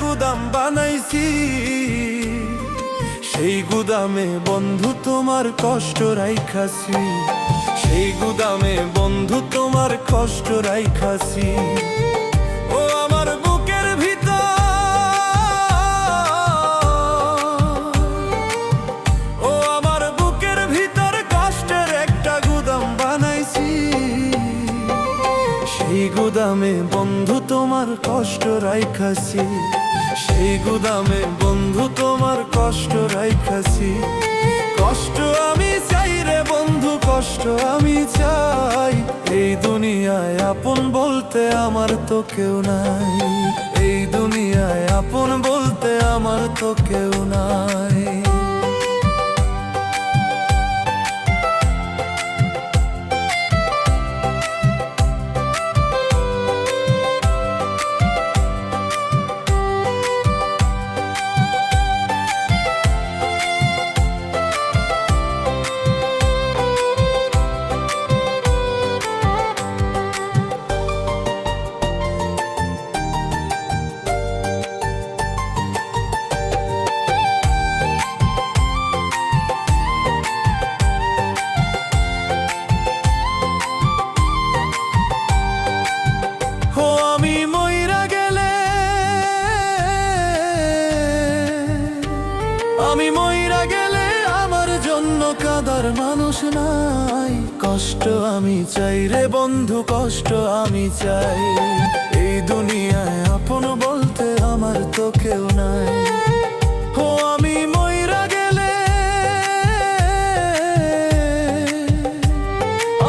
গুদাম বানাইছি, সেই গুদামে বন্ধু তোমার কষ্ট রাইখাছি, সেই গুদামে বন্ধু তোমার কষ্ট রাইখাছি। ও আমার বুকের ভিতর, ও আমার বুকের ভিতর কষ্টের একটা গুদাম বানাইছি, সেই গুদামে বন্ধু তোমার কষ্ট রাইখাছি, সেই গুদামে বন্ধু তোমার কষ্ট রাইখাছি। কষ্ট আমি চাই রে বন্ধু, কষ্ট আমি চাই, এই দুনিয়ায় আপন বলতে আমার তো কেউ নাই, এই দুনিয়ায় আপন বলতে আমার তো কেউ নাই। আমি মইরা গেলে আমার জন্য কাঁদার মানুষ নাই, কষ্ট আমি চাই রে বন্ধু, কষ্ট আমি চাই, এই দুনিয়ায় আপন বলতে আমার তো কেউ নাই। ও আমি মইরা গেলে,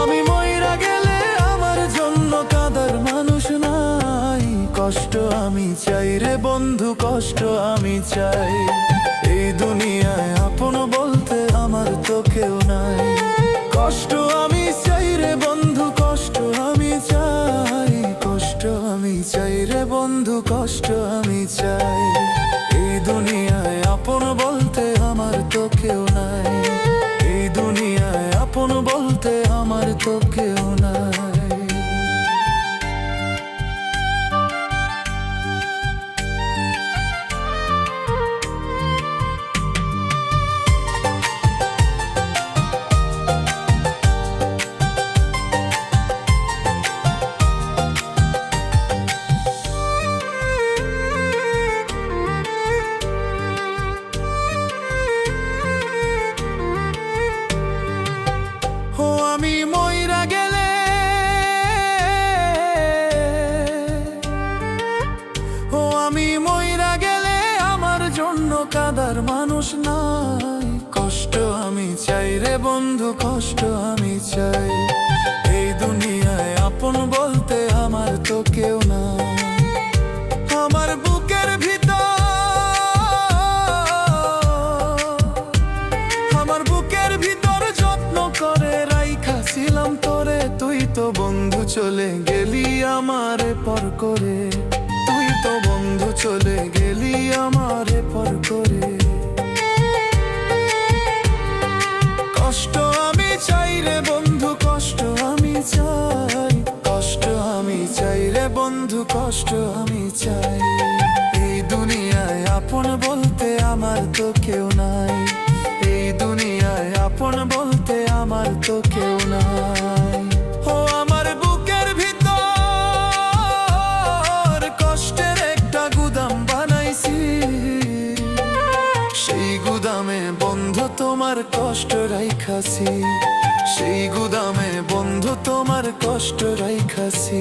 আমি মইরা গেলে আমার জন্য কাঁদার মানুষ নাই, কষ্ট আমি চাই রে বন্ধু, কষ্ট আমি চাই, এই দুনিয়ায় আপন বলতে আমার তো কেউ নাই। কষ্ট আমি চাই রে বন্ধু, কষ্ট আমি চাই, কষ্ট আমি চাই রে বন্ধু, কষ্ট আমি চাই, এই দুনিয়ায় আপন বলতে আমার তো কেউ নাই, এই দুনিয়ায় আপন বলতে আমার তো কেউ নাই। আমি মইরা গেলে, ও আমি মইরা গেলে আমার জন্য কাঁদার মানুষ নাই, কষ্ট আমি চাই রে বন্ধু, কষ্ট আমি চাই, এই দুনিয়ায় আপন বলতে আমার তো কেউ নাই। আমার বুকের ভিতর, আমার বুকের ভিতর যত্ন করে রাইখাছিলাম তোরে, তুই তো বন্ধু চলে গেলি আমারে পর করে, তুই তো বন্ধু চলে গেলি আমারে পর করে। কষ্ট আমি চাই রে বন্ধু, কষ্ট আমি চাই, কষ্ট আমি চাই রে বন্ধু, কষ্ট আমি চাই, এই দুনিয়ায় আপন বলতে আমার তো কেউ নাই, এই দুনিয়ায় আপন বলতে আমার তো কেউ নাই। ও আমার বুকের ভিতর কষ্টের একটা গুদাম বানাইছি, সেই গুদামে বন্ধু তোমার কষ্ট রাইখাছি, সেই গুদামে বন্ধু তোমার কষ্ট রাইখাছি।